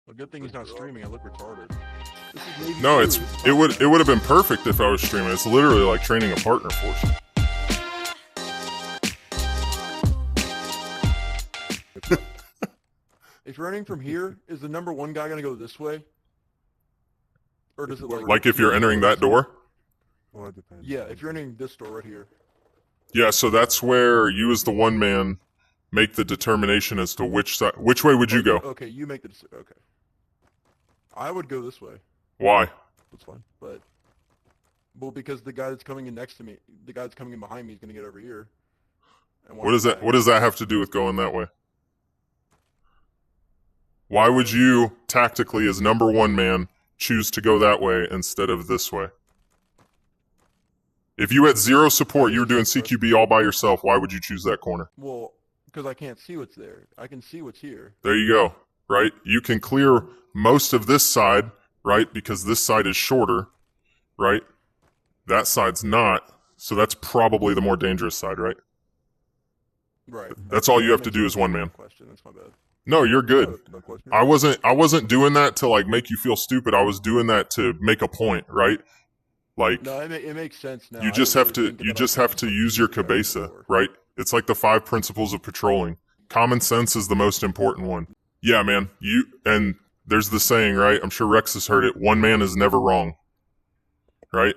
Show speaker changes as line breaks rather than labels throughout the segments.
A good thing he's not streaming. I look retarded. This is Navy
No,
Blue.
it would have been perfect if I was streaming. It's literally like training a partner force.
If you're entering from here, is the number one guy gonna go this way? Or does it
Like if you're entering that door?
Well, it depends.
Yeah, if you're entering this door right here.
Yeah, so that's where you as the one man make the determination as to which way would you go?
Okay, you make the decision. Okay. I would go this way.
Why?
That's fine. Well, because the guy that's coming in next to me, the guy that's coming in behind me is gonna get over here. And
What does that have to do with going that way? Why would you tactically as number one man choose to go that way instead of this way? If you had zero support, you were doing CQB all by yourself, why would you choose that corner?
Well, because I can't see what's there. I can see what's here.
There you go, right? You can clear most of this side, right? Because this side is shorter, right? That side's not, so that's probably the more dangerous side, right?
Right.
That's all you have to do as one man.
Question. That's my bad.
No, you're good.
No question.
I wasn't doing that to like make you feel stupid. I was doing that to make a point, right? Like
No, it makes sense now.
you just have to use your cabeza, right? It's like the 5 principles of patrolling. Common sense is the most important one. Yeah, man. And there's the saying, right? I'm sure Rex has heard it. One man is never wrong, right?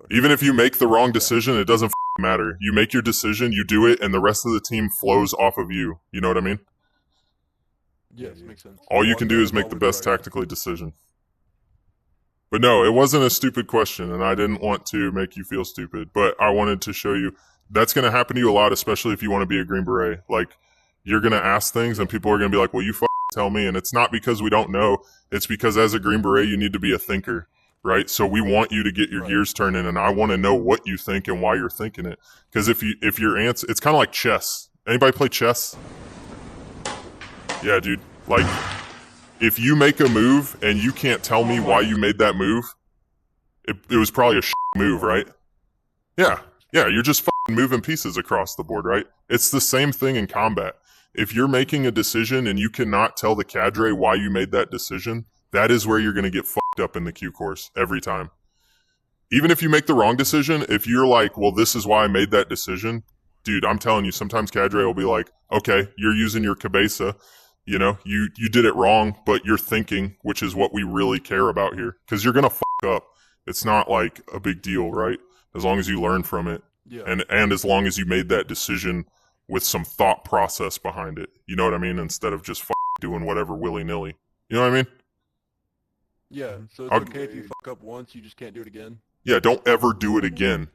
Even if you make the wrong decision, it doesn't matter. You make your decision, you do it, and the rest of the team flows off of you. You know what I mean?
Yes, makes sense.
All you can do is make the best tactically decision. But no, it wasn't a stupid question, and I didn't want to make you feel stupid. But I wanted to show you that's going to happen to you a lot, especially if you want to be a Green Beret. Like, you're going to ask things, and people are going to be like, well, you tell me. And it's not because we don't know. It's because as a Green Beret, you need to be a thinker, right? So we want you to get your gears turning, and I want to know what you think and why you're thinking it. Because if your answer, it's kind of like chess. Anybody play chess? Yeah, dude. Like, if you make a move and you can't tell me why you made that move, it was probably a move, right? Yeah, you're just moving pieces across the board, right? It's the same thing in combat. If you're making a decision and you cannot tell the cadre why you made that decision, that is where you're going to get fucked up in the Q course every time. Even if you make the wrong decision, if you're like, well, this is why I made that decision, dude, I'm telling you, sometimes cadre will be like, okay, you're using your cabeza. You know, you did it wrong, but you're thinking, which is what we really care about here. Because you're going to fuck up. It's not like a big deal, right? As long as you learn from it.
Yeah.
And as long as you made that decision with some thought process behind it. You know what I mean? Instead of just doing whatever willy-nilly. You know what I mean?
Yeah, so it's okay if you fuck up once, you just can't do it again?
Yeah, don't ever do it again.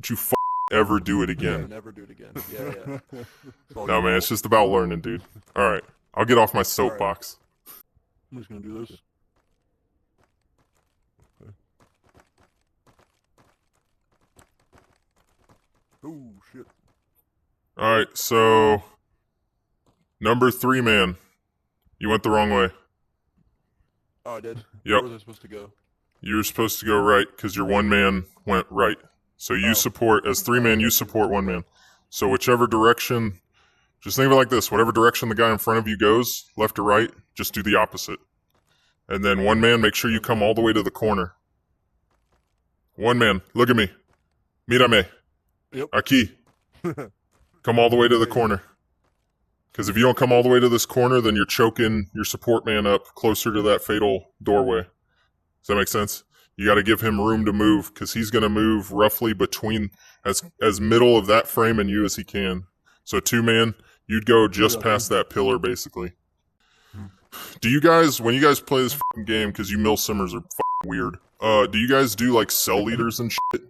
Don't you ever do it again.
Yeah, never do it again. Yeah.
No, man, it's just about learning, dude. All right, I'll get off my soapbox.
I'm just gonna do this.
Okay. Oh, shit.
All right, so number 3 man, you went the wrong way.
Oh, I did?
Yep.
Where was I supposed to go?
You were supposed to go right because your one man went right. So you support, as 3 man, you support 1 man. So whichever direction, just think of it like this, whatever direction the guy in front of you goes, left or right, just do the opposite. And then 1 man, make sure you come all the way to the corner. 1 man, look at me. Mírame.
Yep.
Aquí. Come all the way to the corner. Because if you don't come all the way to this corner, then you're choking your support man up closer to that fatal doorway. Does that make sense? You got to give him room to move because he's going to move roughly between as middle of that frame and you as he can. So 2 man, you'd go just past that pillar basically. Do you guys, when you guys play this game, because you mill simmers are weird, do you guys do like cell leaders and shit?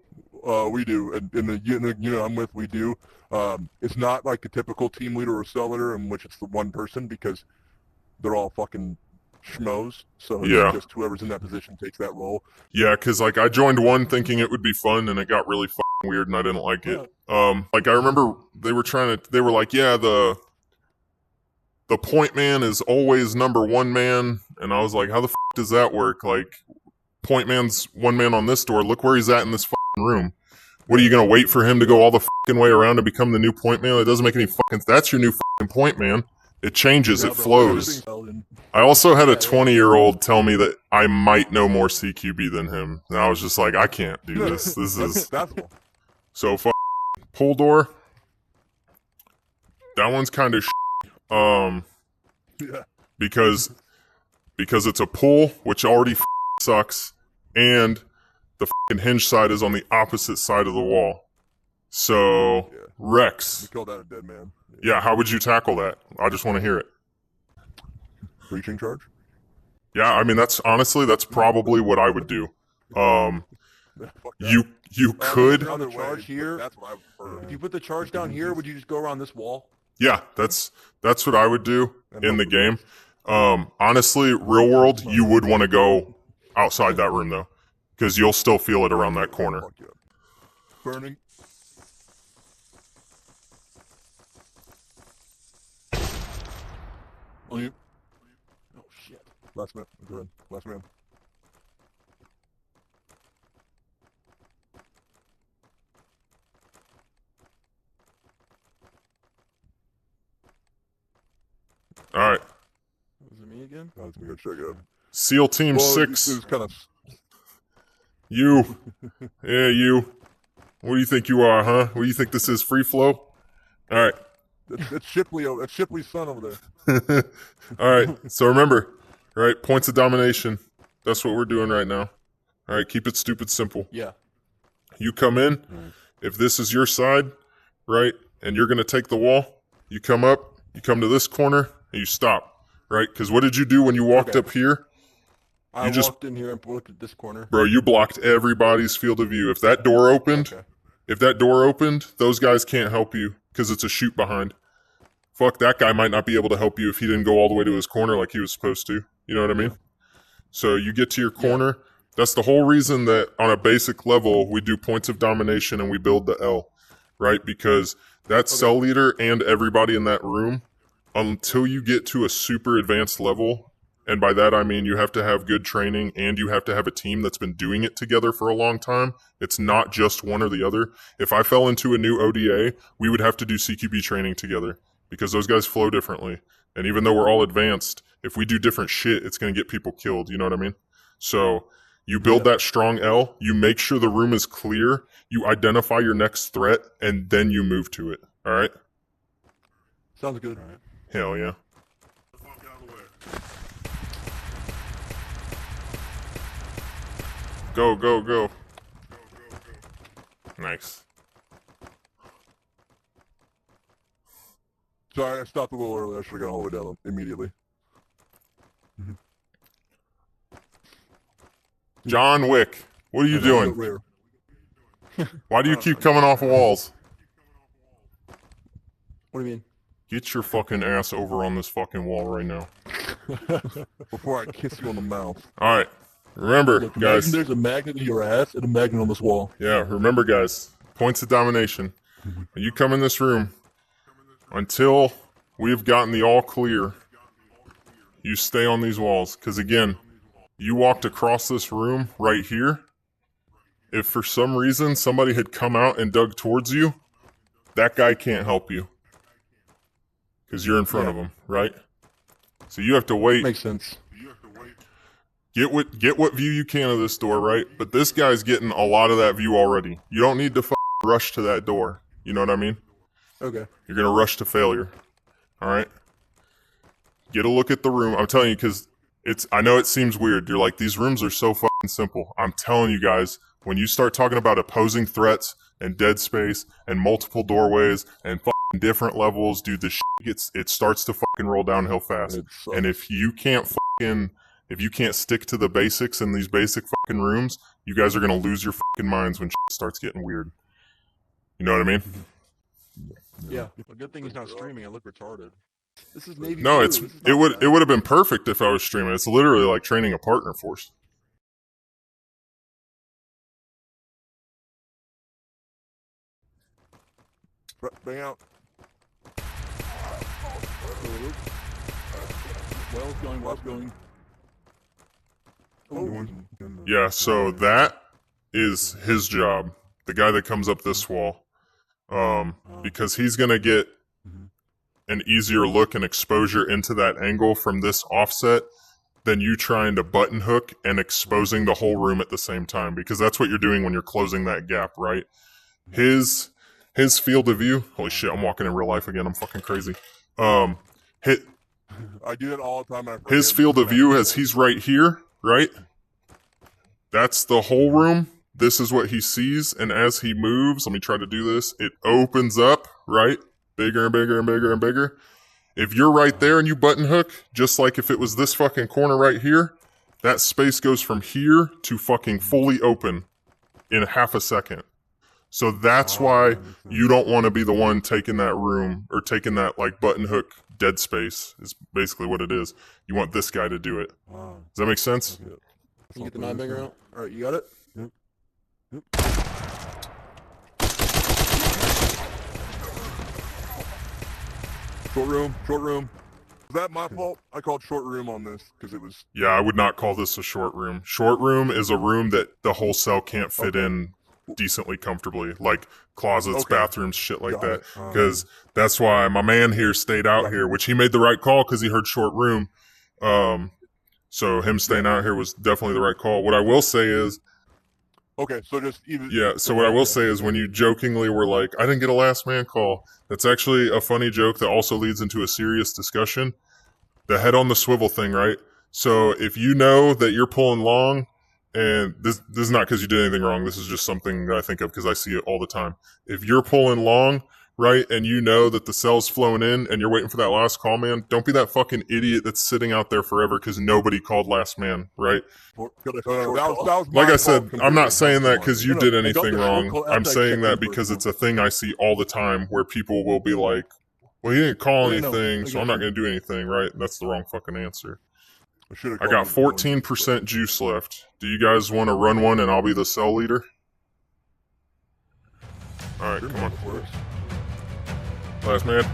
We do. And in the unit I'm with, we do. It's not like a typical team leader or cell leader in which it's the one person because they're all fucking schmoes. So it's just whoever's in that position takes that role.
Yeah, because like I joined one thinking it would be fun and it got really weird and I didn't like it. Like I remember they were like, yeah, the point man is always number 1 man. And I was like, how the does that work? Like point man's 1 man on this door. Look where he's at in this room. What are you going to wait for him to go all the way around to become the new point man? It doesn't make any that's your new point man. It changes,
Yeah,
it
bro,
flows.
everything-
I also had a 20-year-old tell me that I might know more CQB than him. And I was just like, I can't do this. This is...
That's
So, pull door. That one's kind of
yeah.
because it's a pull, which already sucks, and the hinge side is on the opposite side of the wall. So,
Yeah.
Rex,
We killed out a dead man.
yeah, how would you tackle that? I just want to hear it.
Breaching charge?
Yeah, I mean, that's probably what I would do.
Fuck that.
You could,
on the charge
but
here.
That's what I would prefer.
If you put the charge down here, would you just go around this wall?
yeah, that's what I would do in the game. Honestly, real world, you would want to go outside that room though, because you'll still feel it around that corner.
Fuck yeah. Burning. On you.
Oh shit.
Last man. Go ahead. Last man.
All right,
Was it me again?
That's me. Go check it out.
SEAL Team
Well,
6.
It was kind of.
You. Yeah, you. What do you think you are, huh? What do you think this is, free flow? All right.
That's Shipley. That's Shipley's son over there.
All right. So remember, right? Points of domination. That's what we're doing right now. All right. Keep it stupid simple.
Yeah.
You come in. If this is your side, right, and you're going to take the wall, you come up, you come to this corner, and you stop, right? Because what did you do when you walked up here?
I
just-
walked in here and looked at this corner.
Bro, you blocked everybody's field of view. If that door opened,
Okay.
those guys can't help you because it's a shoot behind. Fuck, that guy might not be able to help you if he didn't go all the way to his corner like he was supposed to. You know what I mean? So you get to your corner. That's the whole reason that on a basic level, we do points of domination and we build the L, right? Because that cell leader and everybody in that room, until you get to a super advanced level, and by that I mean you have to have good training and you have to have a team that's been doing it together for a long time. It's not just one or the other. If I fell into a new ODA, we would have to do CQB training together because those guys flow differently. And even though we're all advanced, if we do different shit, it's going to get people killed. You know what I mean? So you build that strong L, you make sure the room is clear, you identify your next threat, and then you move to it. All right?
Sounds good.
Hell yeah. Go, go, go. Nice.
Sorry, I stopped a little early. I should have gone all the way down immediately.
John Wick, what are you doing?
Rare.
Why do you keep coming off walls?
What do you mean?
Get your fucking ass over on this fucking wall right now.
Before I kiss you on the mouth.
All right. Remember,
Look,
guys.
imagine there's a magnet in your ass and a magnet on this wall.
Yeah, remember, guys. Points of domination. When you come in this room, until we've gotten the all clear, you stay on these walls. Because again, you walked across this room right here. If for some reason somebody had come out and dug towards you, that guy can't help you. Because you're in front of him, right? So you have to wait.
Makes sense.
Get what view you can of this door, right? But this guy's getting a lot of that view already. You don't need to rush to that door. You know what I mean?
Okay.
You're gonna rush to failure. All right. Get a look at the room. I'm telling you, because I know it seems weird. You're like, these rooms are so fucking simple. I'm telling you guys, when you start talking about opposing threats and dead space and multiple doorways and fucking different levels, dude, the shit it starts to fucking roll downhill fast. And if you can't stick to the basics in these basic fucking rooms, you guys are gonna lose your fucking minds when shit starts getting weird. You know what I mean?
Yeah. A good thing he's not streaming. I look retarded. This is Navy.
No,
2.
it would have been perfect if I was streaming. It's literally like training a partner force.
Bang out.
Well's going. Well's going.
Oh.
Yeah, so that is his job. The guy that comes up this wall. Because he's gonna get an easier look and exposure into that angle from this offset than you trying to button hook and exposing the whole room at the same time, because that's what you're doing when you're closing that gap, right? His field of view, holy shit, I'm walking in real life again, I'm fucking crazy.
I do it all the time.
His field of view, as he's right here, right? That's the whole room. This is what he sees, and as he moves, let me try to do this, it opens up, right? Bigger and bigger and bigger and bigger. If you're right there and you button hook, just like if it was this fucking corner right here, that space goes from here to fucking fully open in half a second. So that's why you don't want to be the one taking that room, or taking that like button hook dead space is basically what it is. You want this guy to do it. Does that make sense?
Can you get the 9-banger out? All right, you got it?
Yep. Short room. Is that my fault? I called short room on this because it was...
Yeah, I would not call this a short room. Short room is a room that the whole cell can't fit in decently comfortably, like closets, bathrooms, shit like that. Because that's why my man here stayed out here, which he made the right call because he heard short room. So him staying out here was definitely the right call. What I will say is...
Okay, so just even...
Yeah, so what I will say is when you jokingly were like, I didn't get a last man call, that's actually a funny joke that also leads into a serious discussion. The head on the swivel thing, right? So if you know that you're pulling long, and this is not because you did anything wrong, this is just something that I think of because I see it all the time. If you're pulling long, right, and you know that the cell's flowing in and you're waiting for that last call, man, don't be that fucking idiot that's sitting out there forever because nobody called last man, right? Like I said, I'm not saying that because you did anything wrong. I'm saying that because it's a thing I see all the time where people will be like, well, he didn't call anything, so I'm not going to do anything, right? That's the wrong fucking answer. I got 14% juice left. Do you guys want to run one and I'll be the cell leader? Alright, come on. Last man.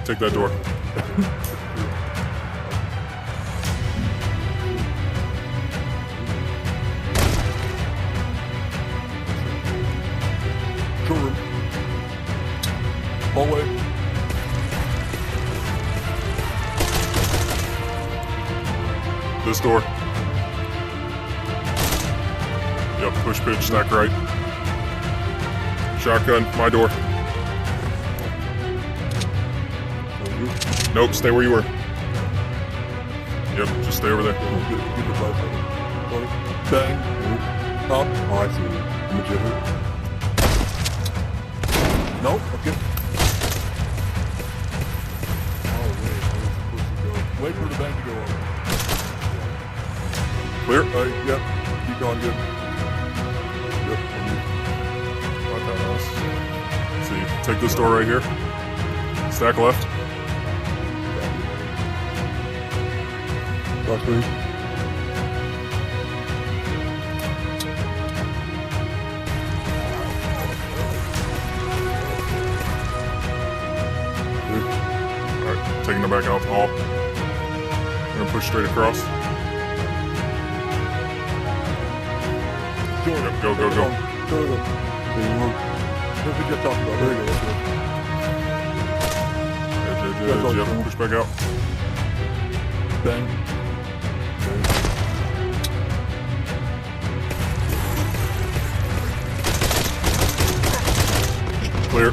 Take that door.
Short room. Hallway.
This door. Yep, push, pitch, stack right. Shotgun, my door. Nope, stay where you were. Yep, just stay over there.
Bang. Up. Oh, I see. Legit. Nope. Okay. Oh, wait. I was supposed to go. Wait for the bang to go up.
Clear?
Yep. Keep going good. Yep.
See, take this door right here. Stack left.
Last three.
Alright, taking it back out the hall. I'm gonna push straight across. Yep, go, go, go.
What we just talked about. There you go.
Yep, push back out.
Bang.
Clear.